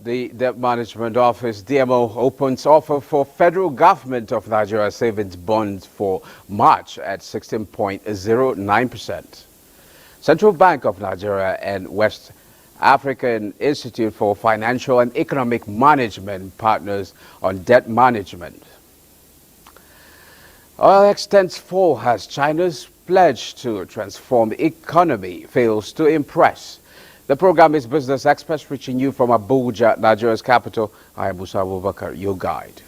The Debt Management Office, DMO, opens offer for federal government of Nigeria savings bonds for March at 16.09%. Central Bank of Nigeria and West African Institute for Financial and Economic Management partners on debt management. Oil extends fall as China's pledge to transform the economy fails to impress. The program is Business Express, reaching you from Abuja, Nigeria's capital. I am Musa Abubakar, your guide.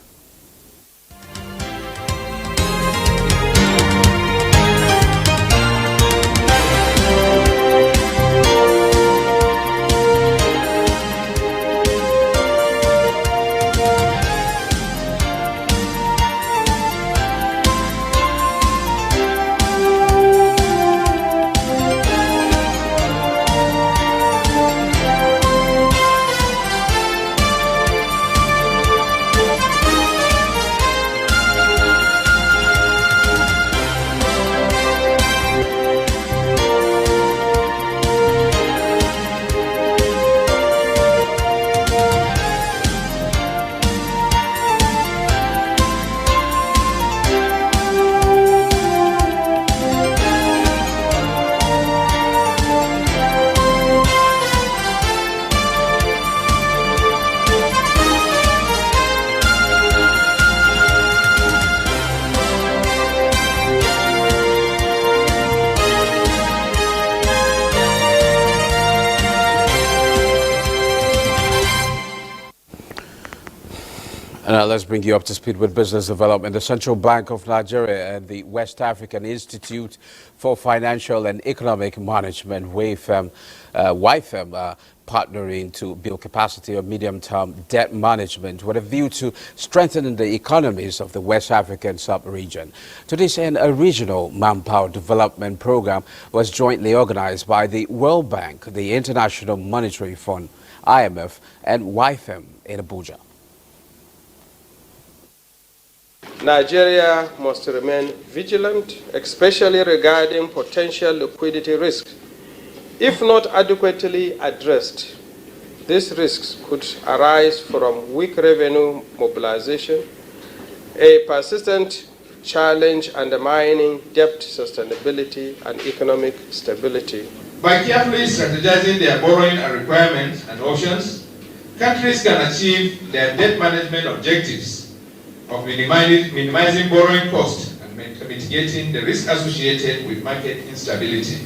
Let's bring you up to speed with business development. The Central Bank of Nigeria and the West African Institute for Financial and Economic Management, WAFEM, partnering to build capacity of medium-term debt management with a view to strengthening the economies of the West African sub-region. To this end, a regional manpower development program was jointly organized by the World Bank, the International Monetary Fund, IMF, and WAFEM in Abuja. Nigeria must remain vigilant, especially regarding potential liquidity risks. If not adequately addressed, these risks could arise from weak revenue mobilization, a persistent challenge undermining debt sustainability and economic stability. By carefully strategizing their borrowing and requirements and options, countries can achieve their debt management objectives of minimizing borrowing costs and mitigating the risk associated with market instability.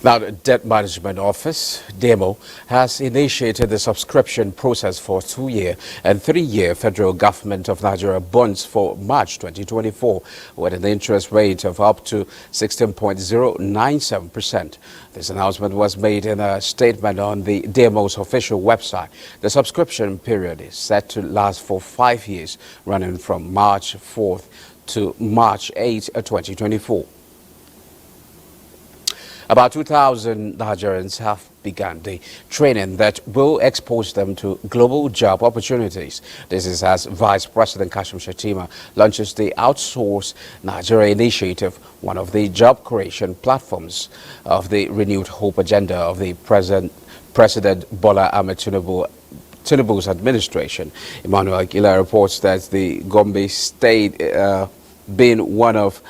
Now, the Debt Management Office, DMO, has initiated the subscription process for 2-year and 3-year federal government of Nigeria bonds for March 2024 with an interest rate of up to 16.097%. This announcement was made in a statement on the DMO's official website. The subscription period is set to last for 5 years, running from March 4th to March 8, 2024. About 2,000 Nigerians have begun the training that will expose them to global job opportunities. This is as Vice President Kashim Shettima launches the Outsource Nigeria initiative, one of the job creation platforms of the renewed hope agenda of the President Bola Ahmed Tinubu's administration. Emmanuel Aguilar reports that the Gombe State being one of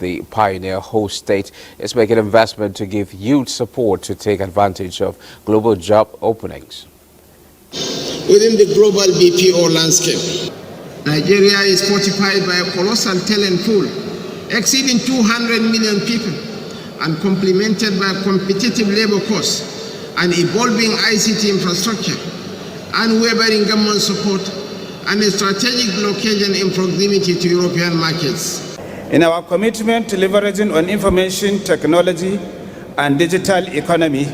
the pioneer host state, is making investment to give youth support to take advantage of global job openings. Within the global BPO landscape, Nigeria is fortified by a colossal talent pool exceeding 200 million people and complemented by competitive labor costs and evolving ICT infrastructure, unwavering government support, and a strategic location in proximity to European markets. In our commitment to leveraging on information technology and digital economy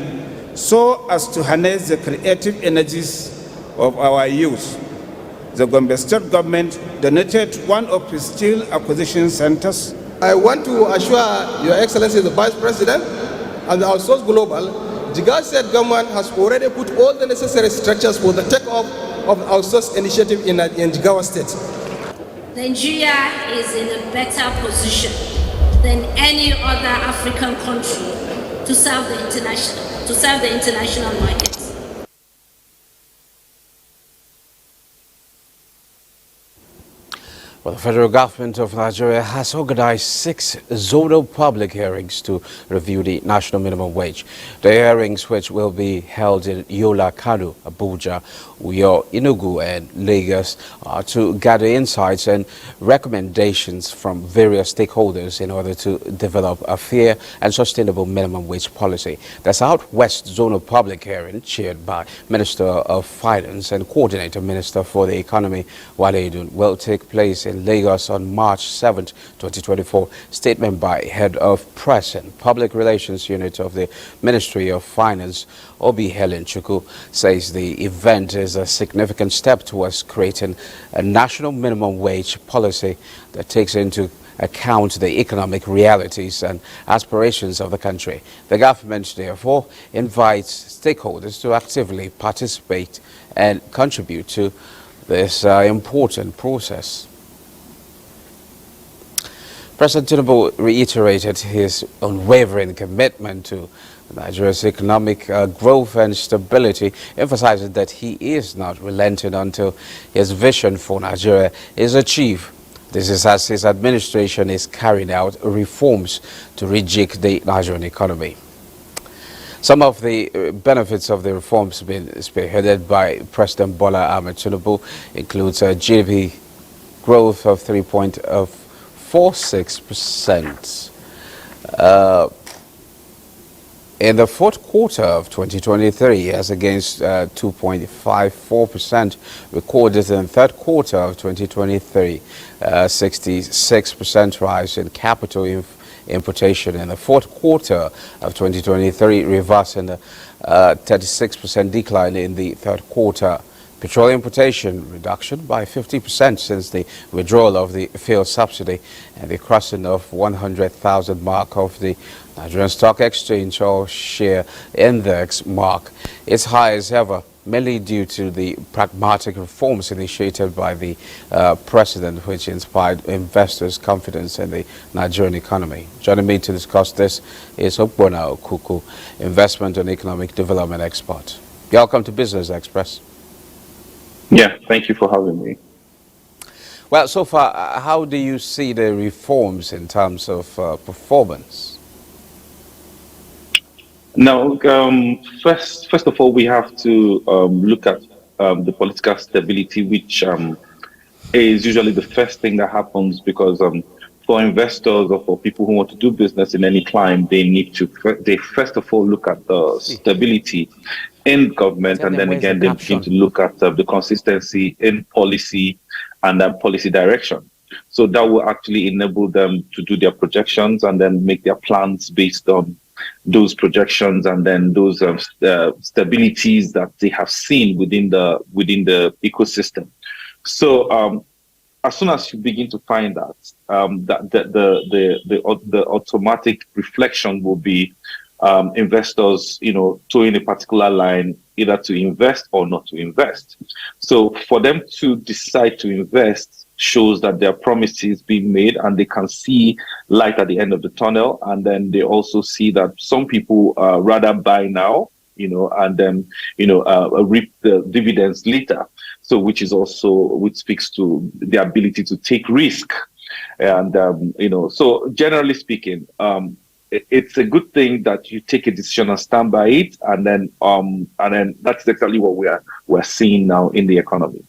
so as to harness the creative energies of our youth, the Gombe State government donated one of its steel acquisition centers. I want to assure Your Excellency the Vice President and the Outsource Global, Jigawa State government has already put all the necessary structures for the takeoff of the Outsource initiative in Jigawa State. Nigeria is in a better position than any other African country to serve the international markets. Well, the federal government of Nigeria has organized 6 zonal public hearings to review the national minimum wage. The hearings, which will be held in Yola, Kano, Abuja, Uyo, Enugu and Lagos, are to gather insights and recommendations from various stakeholders in order to develop a fair and sustainable minimum wage policy. The Southwest Zonal Public Hearing, chaired by Minister of Finance and Coordinator Minister for the Economy, Wale Edun, will take place in Lagos on March 7, 2024. Statement by Head of Press and Public Relations Unit of the Ministry of Finance, Obi Helen Chukwu, says the event is a significant step towards creating a national minimum wage policy that takes into account the economic realities and aspirations of the country. The government, therefore, invites stakeholders to actively participate and contribute to this important process. President Tinubu reiterated his unwavering commitment to Nigeria's economic growth and stability, emphasizing that he is not relenting until his vision for Nigeria is achieved. This is as his administration is carrying out reforms to rejig the Nigerian economy. Some of the benefits of the reforms being spearheaded by President Bola Ahmed Tinubu includes a GDP growth of 3.46%. In the fourth quarter of 2023, as against 2.54% recorded in the third quarter of 2023, 66% rise in capital importation in the fourth quarter of 2023, reversing the 36% decline in the third quarter. Petroleum importation reduction by 50% since the withdrawal of the fuel subsidy and the crossing of 100,000 mark of the Nigerian Stock Exchange All Share Index mark, its high as ever, mainly due to the pragmatic reforms initiated by the president, which inspired investors' confidence in the Nigerian economy. Joining me to discuss this is Ogbona Okuku, investment and economic development expert. Welcome to Business Express. Yeah, thank you for having me. Well, so far, how do you see the reforms in terms of performance? Now, first of all, we have to look at the political stability, which is usually the first thing that happens because for investors or for people who want to do business in any clime, they first of all look at the stability in government, and then again they begin to look at the consistency in policy and policy direction. So that will actually enable them to do their projections and then make their plans based on those projections and then those stabilities that they have seen within the ecosystem. So as soon as you begin to find that, the automatic reflection will be investors, towing a particular line, either to invest or not to invest. So for them to decide to invest shows that there are promises being made and they can see light at the end of the tunnel. And then they also see that some people rather buy now, and then, reap the dividends later. So which speaks to the ability to take risk. And, so generally speaking, it's a good thing that you take a decision and stand by it, and then that's exactly what we're seeing now in the economy.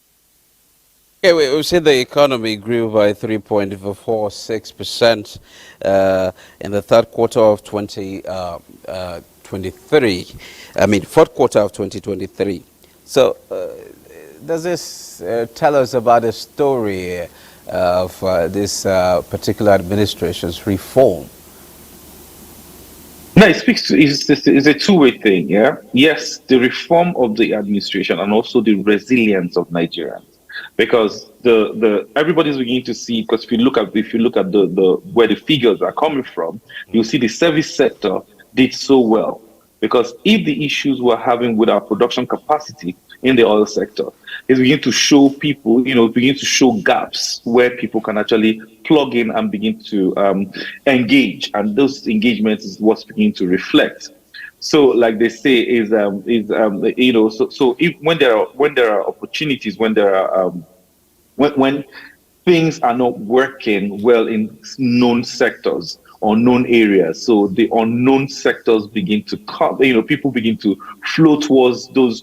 Okay, we see the economy grew by 3.46% in the third quarter of 2023. Fourth quarter of 2023. So, does this tell us about the story of this particular administration's reform? No, it's a two-way thing, yeah? Yes, the reform of the administration and also the resilience of Nigerians. Because everybody's beginning to see, because if you look at the where the figures are coming from, you'll see the service sector did so well Because if the issues we're having with our production capacity in the oil sector is begin to show people, begin to show gaps where people can actually plug in and begin to engage, and those engagements is what's beginning to reflect. So, like they say, so if when there are opportunities, when there are when things are not working well in known sectors or known areas, so the unknown sectors begin to come. People begin to flow towards those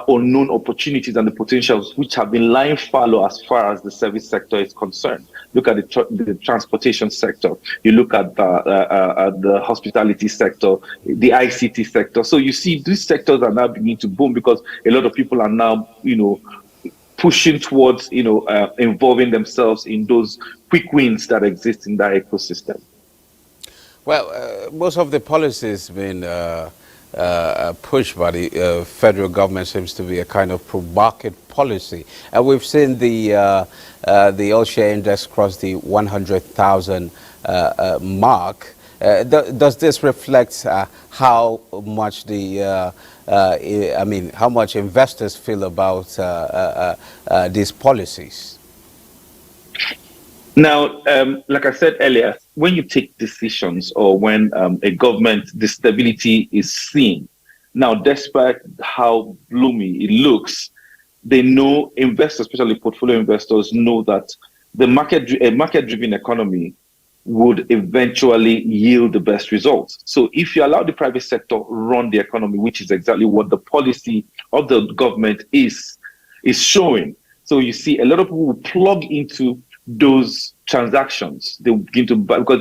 unknown opportunities and the potentials which have been lying fallow as far as the service sector is concerned. Look at the transportation sector. You look at the hospitality sector, the ICT sector. So you see these sectors are now beginning to boom because a lot of people are now, pushing towards, involving themselves in those quick wins that exist in that ecosystem. Well, most of the policies been pushed by the federal government seems to be a kind of pro-market policy. And we've seen the oil share index cross the 100,000 mark. Does this reflect how much how much investors feel about these policies? Now, like I said earlier, when you take decisions or when a government, the stability is seen, now, despite how gloomy it looks, they know, investors, especially portfolio investors, know that a market-driven economy would eventually yield the best results. So if you allow the private sector run the economy, which is exactly what the policy of the government is showing. So you see a lot of people will plug into those transactions. They begin to buy, because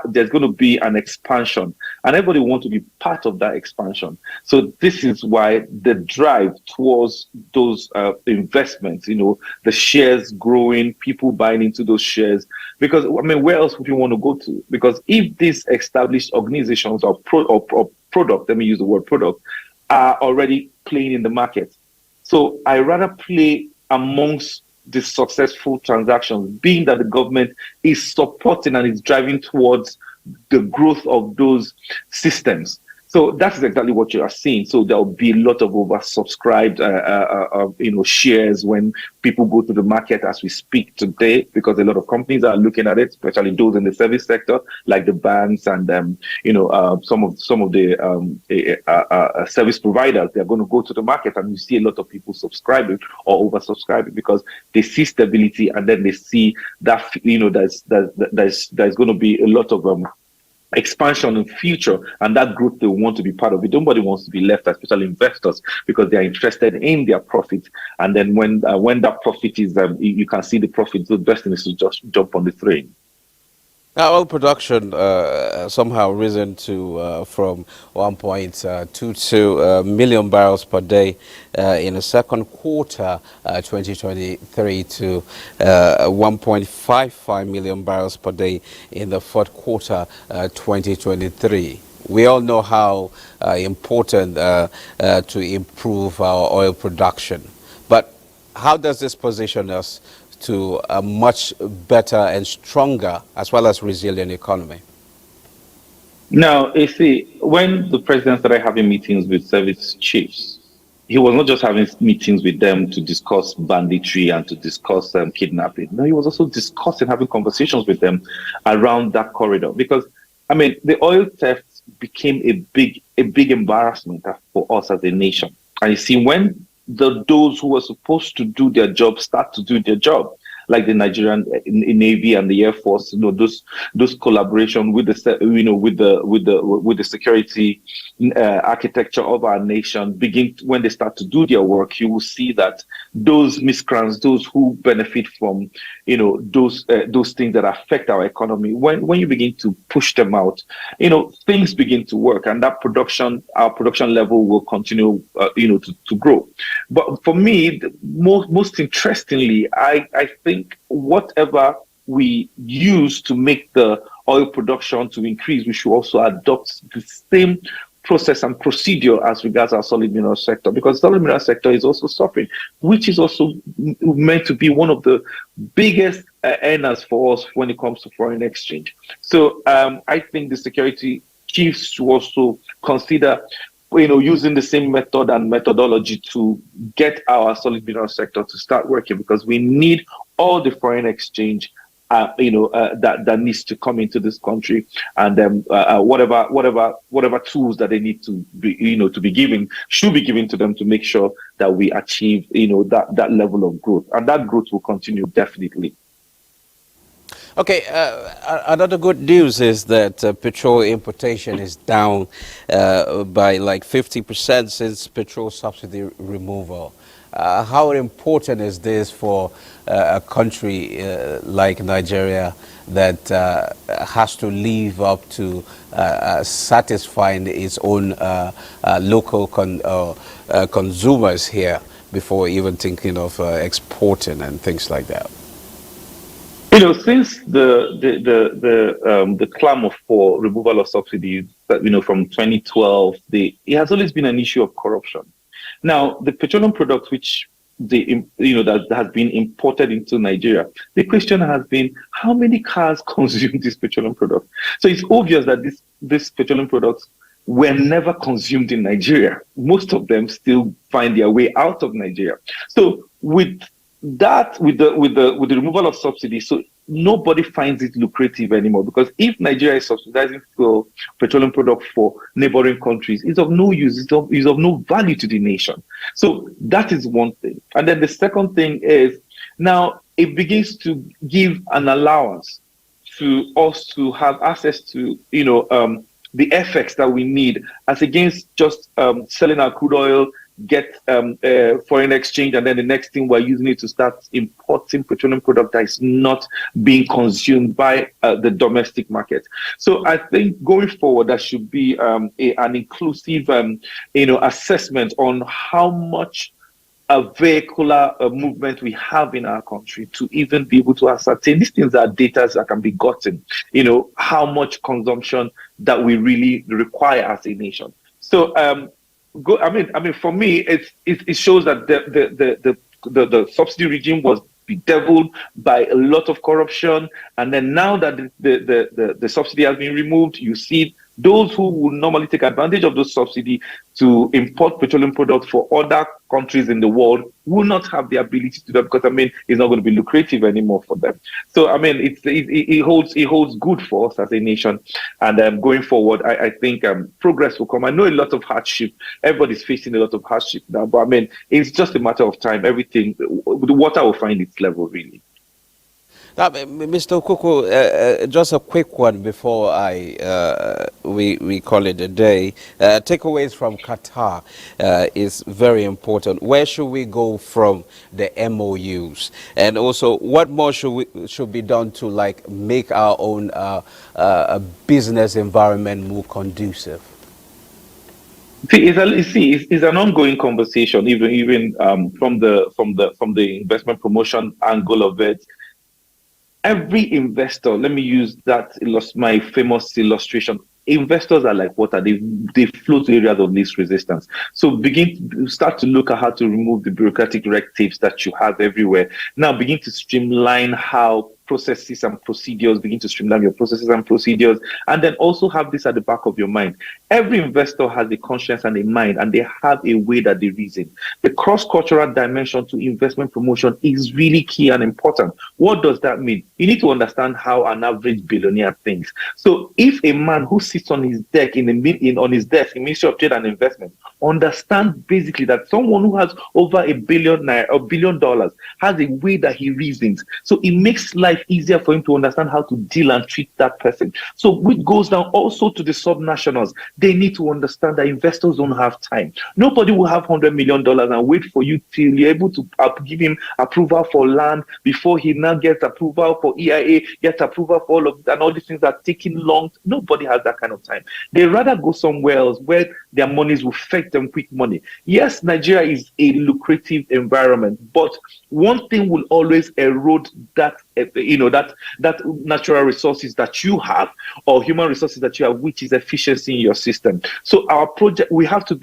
there's going to be an expansion and everybody wants to be part of that expansion. So this is why the drive towards those investments, the shares growing, people buying into those shares, because where else would you want to go to? Because if these established organizations or product, let me use the word product, are already playing in the market. So I rather play amongst the successful transactions, being that the government is supporting and is driving towards the growth of those systems. So that's exactly what you are seeing. So there will be a lot of oversubscribed, shares when people go to the market as we speak today, because a lot of companies are looking at it, especially those in the service sector, like the banks and some of the service providers. They're going to go to the market, and you see a lot of people subscribing or oversubscribing because they see stability, and then they see that there's going to be a lot of expansion in future, and that group they want to be part of it. Nobody wants to be left, especially investors, because they are interested in their profit. And then when that profit is, you can see the profit. The best thing is to just jump on the train. Now, oil production somehow risen to from 1.22 million barrels per day in the second quarter 2023 to 1.55 million barrels per day in the fourth quarter 2023. We all know how important to improve our oil production. But how does this position us to a much better and stronger as well as resilient economy? Now, you see, when the president started having meetings with service chiefs, he was not just having meetings with them to discuss banditry and to discuss kidnapping. No, he was also discussing, having conversations with them around that corridor. Because, the oil theft became a big embarrassment for us as a nation. And you see, when those who were supposed to do their job start to do their job, like the Nigerian Navy and the Air Force, those collaboration with the security architecture of our nation begin. When they start to do their work, you will see that those miscreants, those who benefit from those things that affect our economy, when you begin to push them out, things begin to work, and that our production level will continue to grow. But for me, most interestingly, I think whatever we use to make the oil production to increase, we should also adopt the same process and procedure as regards our solid mineral sector, because the solid mineral sector is also suffering, which is also meant to be one of the biggest earners for us when it comes to foreign exchange. So I think the security chiefs should also consider using the same method and methodology to get our solid mineral sector to start working, because we need all the foreign exchange that needs to come into this country, and whatever tools that they need to be given should be given to them to make sure that we achieve that level of growth, and that growth will continue definitely. Okay, another good news is that petrol importation is down by like 50% since petrol subsidy removal. How important is this for a country like Nigeria that has to live up to satisfying its own local consumers here before even thinking of exporting and things like that? Since the clamor for removal of subsidies, from 2012, it has always been an issue of corruption. Now, the petroleum products which that has been imported into Nigeria, the question has been, how many cars consume this petroleum product? So it's obvious that these petroleum products were never consumed in Nigeria. Most of them still find their way out of Nigeria. So with the removal of subsidies, so nobody finds it lucrative anymore, because if Nigeria is subsidizing for petroleum products for neighboring countries, it's of no use, it's of no value to the nation. So that is one thing. And then the second thing is, now it begins to give an allowance to us to have access to the FX that we need, as against just selling our crude oil, get foreign exchange, and then the next thing we're using it to start importing petroleum product that is not being consumed by the domestic market. So I think going forward, there should be an inclusive assessment on how much a vehicular movement we have in our country, to even be able to ascertain these things are data that can be gotten, how much consumption that we really require as a nation. So for me, it shows that the subsidy regime was bedeviled by a lot of corruption, and then now that the subsidy has been removed, you see those who would normally take advantage of those subsidy to import petroleum products for other countries in the world will not have the ability to do that, because it's not going to be lucrative anymore for them. So it holds good for us as a nation, and going forward, I think progress will come. I know a lot of hardship. Everybody's facing a lot of hardship now, but it's just a matter of time. Everything, the water will find its level, really. Now, Mr. Okuku, just a quick one before we call it a day. Takeaways from Qatar is very important. Where should we go from the MOUs? And also, what more should be done to make our own business environment more conducive? It's an ongoing conversation, even from the investment promotion angle of it. Every investor, let me use my famous illustration. Investors are like water. They flow to areas of least resistance. So start to look at how to remove the bureaucratic red tapes that you have everywhere. Now begin to streamline how processes and procedures, begin to streamline your processes and procedures, and then also have this at the back of your mind. Every investor has a conscience and a mind, and they have a way that they reason. The cross-cultural dimension to investment promotion is really key and important. What does that mean? You need to understand how an average billionaire thinks. So if a man who sits on his desk in Ministry of Trade and Investment understand basically that someone who has over $1 billion has a way that he reasons, so it makes life easier for him to understand how to deal and treat that person. So which goes down also to the subnationals. They need to understand that investors don't have time. Nobody will have $100 million and wait for you till you're able to give him approval for land before he now gets approval for EIA, gets approval for all of that, and all these things are taking long. Nobody has that kind of time. They rather go somewhere else where their monies will fetch them quick money. Yes, Nigeria is a lucrative environment, but one thing will always erode that natural resources that you have, or human resources that you have, which is efficiency in your system. So our project, we have to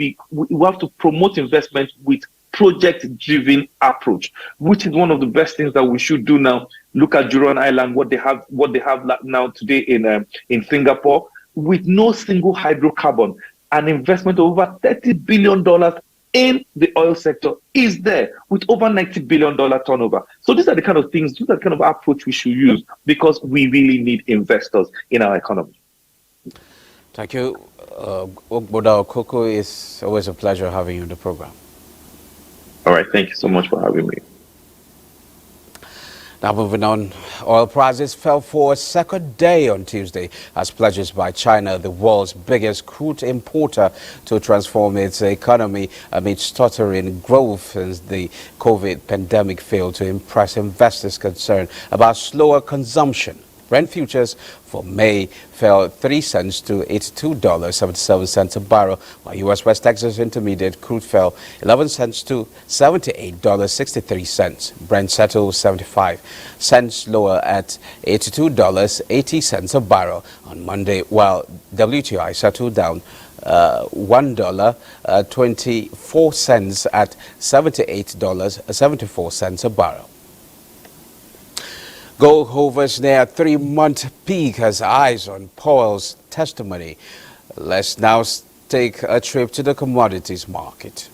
promote investment with project-driven approach, which is one of the best things that we should do now. Look at Juron Island, what they have now today in Singapore, with no single hydrocarbon. an investment of over $30 billion in the oil sector is there with over $90 billion turnover. So these are the kind of things, these are the kind of approach we should use because we really need investors in our economy. Thank you. Ogboda Okoko, it's always a pleasure having you on the program. All right, thank you so much for having me. Now moving on, oil prices fell for a second day on Tuesday as pledges by China, the world's biggest crude importer, to transform its economy amid stuttering growth as the COVID pandemic failed to impress investors concerned about slower consumption. Brent futures for May fell 3 cents to $82.77 a barrel, while U.S. West Texas Intermediate crude fell 11 cents to $78.63. Brent settled 75 cents lower at $82.80 a barrel on Monday, while WTI settled down $1.24 at $78.74 a barrel. Gold hovers near a 3-month peak as eyes on Powell's testimony. Let's now take a trip to the commodities market.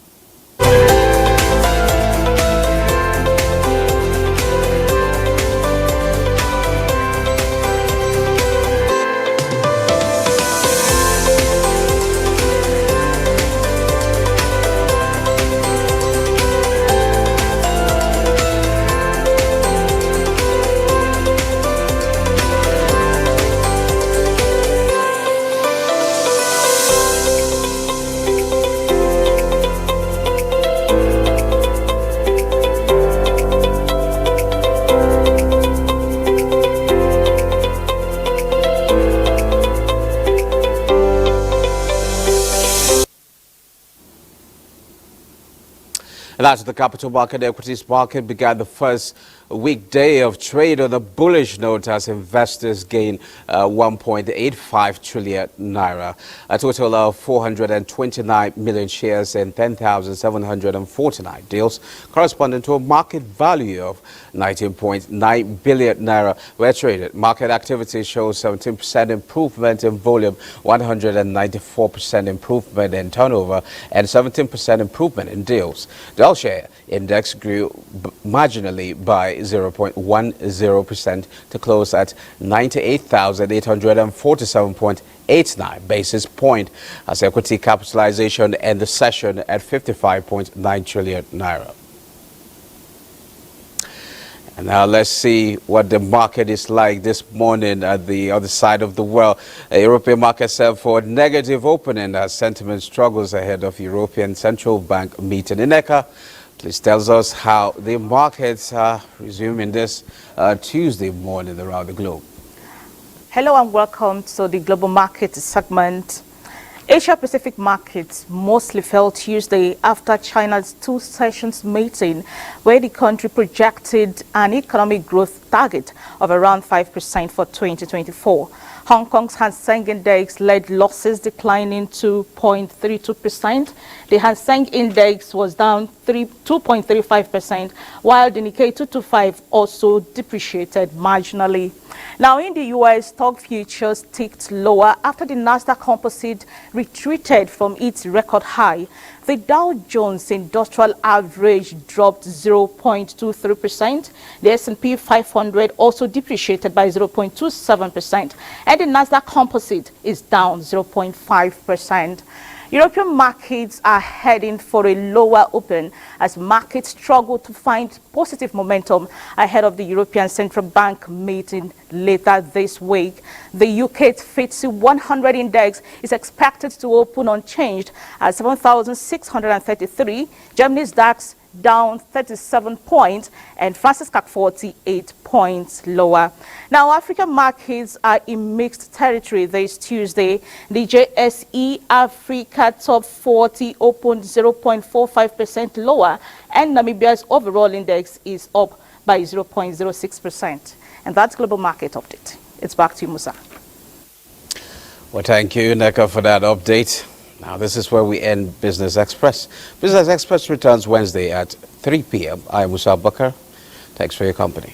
And as the capital market, equities market began the first weekday of trade on a bullish note as investors gained 1.85 trillion naira, a total of 429 million shares and 10,749 deals, corresponding to a market value of 19.9 billion naira were traded. Market activity shows 17% improvement in volume, 194% improvement in turnover, and 17% improvement in deals. The all-share index grew marginally by 0.10% to close at 98,847.89 basis point as equity capitalization ended the session at 55.9 trillion naira. And now let's see what the market is like this morning at the other side of the world. The European market set for a negative opening as sentiment struggles ahead of European Central Bank meeting. Ineka, please tell us how the markets are resuming this Tuesday morning around the globe. Hello and welcome to the global market segment. Asia-Pacific markets mostly fell Tuesday after China's two-sessions meeting, where the country projected an economic growth target of around 5% for 2024. Hong Kong's Hang Seng Index led losses, declining 2.32%. The Hang Seng Index was down 2.35%, while the Nikkei 225 also depreciated marginally. Now in the U.S., stock futures ticked lower after the Nasdaq Composite retreated from its record high. The Dow Jones Industrial Average dropped 0.23%. The S&P 500 also depreciated by 0.27%, and the Nasdaq Composite is down 0.5%. European markets are heading for a lower open as markets struggle to find positive momentum ahead of the European Central Bank meeting later this week. The UK's FTSE 100 index is expected to open unchanged at 7,633. Germany's DAX down 37 points, and France's CAC 48 points lower. Now, African markets are in mixed territory this Tuesday. The JSE Africa Top 40 opened 0.45% lower, and Namibia's overall index is up by 0.06%. And that's Global Market Update. It's back to you, Musa. Well, thank you, Neka, for that update. Now, this is where we end Business Express. Business Express returns Wednesday at 3 p.m. I am Musa Bakar. Thanks for your company.